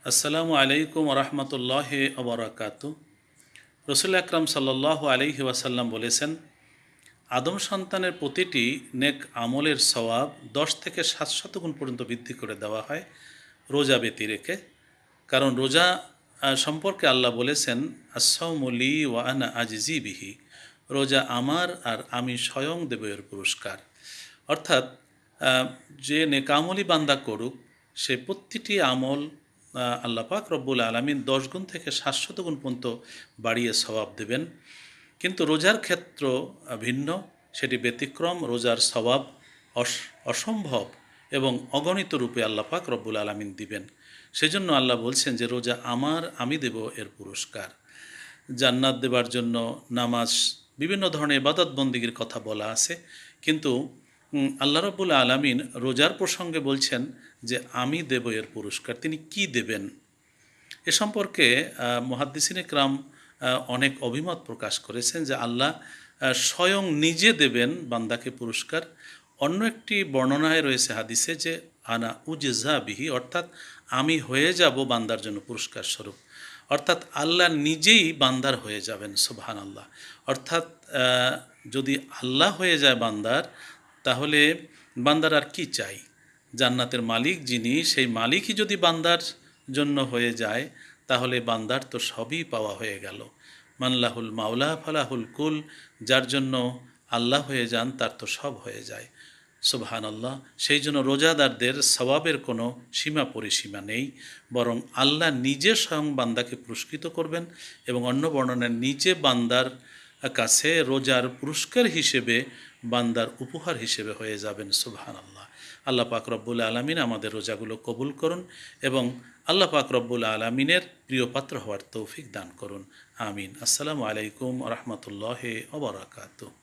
আসসালামু আলাইকুম রহমতুল্লাহ ওবরাকাতু। রসুল আকরাম সাল্লাল্লাহু আলাইহি ওয়াসাল্লাম বলেছেন, আদম সন্তানের প্রতিটি নেক আমলের সওয়াব 10 থেকে 700 গুণ পর্যন্ত বৃদ্ধি করে দেওয়া হয় রোজা ব্যতি রেখে। কারণ রোজা সম্পর্কে আল্লাহ বলেছেন, আস-সাওমু লি ওয়া আনা আজজি বিহি, রোজা আমার আর আমি স্বয়ং দেব এর পুরস্কার। অর্থাৎ যে নেকামলি বান্দা করুক, সে প্রতিটি আমল আল্লাহ পাক রব্বুল আলামিন 10 গুণ থেকে 700 গুণ পর্যন্ত বাড়িয়ে সওয়াব দেবেন। কিন্তু রোজার ক্ষেত্র ভিন্ন, সেটি ব্যতিক্রম। রোজার সওয়াব অসম্ভব এবং অগণিত রূপে আল্লাহ পাক রব্বুল আলামিন দিবেন। সেজন্য আল্লাহ বলছেন যে রোজা আমার, আমি দেব এর পুরস্কার। জান্নাত দেবার জন্য নামাজ, বিভিন্ন ধরনের ইবাদত বন্দিগির কথা বলা আছে, কিন্তু আল্লাহ রাব্বুল আলামিন রোজার প্রসঙ্গে বলছেন যে আমি দেব এর পুরস্কার। তিনি কি দেবেন এ সম্পর্কে মুহাদ্দিসিন ইকরাম অনেক অভিমত প্রকাশ করেছেন যে আল্লাহ স্বয়ং নিজে দেবেন বান্দাকে পুরস্কার। অন্য একটি বর্ণনায় রয়েছে হাদিসে যে আনা উজজা বিহি, অর্থাৎ আমি হয়ে যাব বান্দার জন্য পুরস্কার স্বরূপ। অর্থাৎ আল্লাহ নিজেই বান্দার হয়ে যাবেন, সুবহানাল্লাহ। অর্থাৎ যদি আল্লাহ হয়ে যায় বান্দার, তাহলে বান্দার আর কি চাই? জান্নাতের মালিক যিনি, সেই মালিকই যদি বান্দার জন্য হয়ে যায়, তাহলে বান্দার তো সবই পাওয়া হয়ে গেল। মানলাহুল মাওলা ফালাহুল কুল, যার জন্য আল্লাহ হয়ে যান তার তো সব হয়ে যায়, সুবহানাল্লাহ। সেই জন্য রোজাদারদের সওয়াবের কোনো সীমা পরিসীমা নেই, বরং আল্লাহ নিজে স্বয়ং বান্দাকে পুরস্কৃত করবেন এবং অন্য বর্ণনায় নিজে বান্দার কাছে রোজার পুরস্কার হিসেবে, বান্দার উপহার হিসেবে হয়ে যাবেন, সুবহানাল্লাহ। আল্লাহ পাক রব্বুল আলামিন আমাদের রোজাগুলো কবুল করুন এবং আল্লাহ পাক রব্বুল আলামিনের প্রিয়পাত্র হওয়ার তৌফিক দান করুন। আমিন। আসসালামু আলাইকুম রহমতুল্লাহ ওয়া বারাকাতুহু।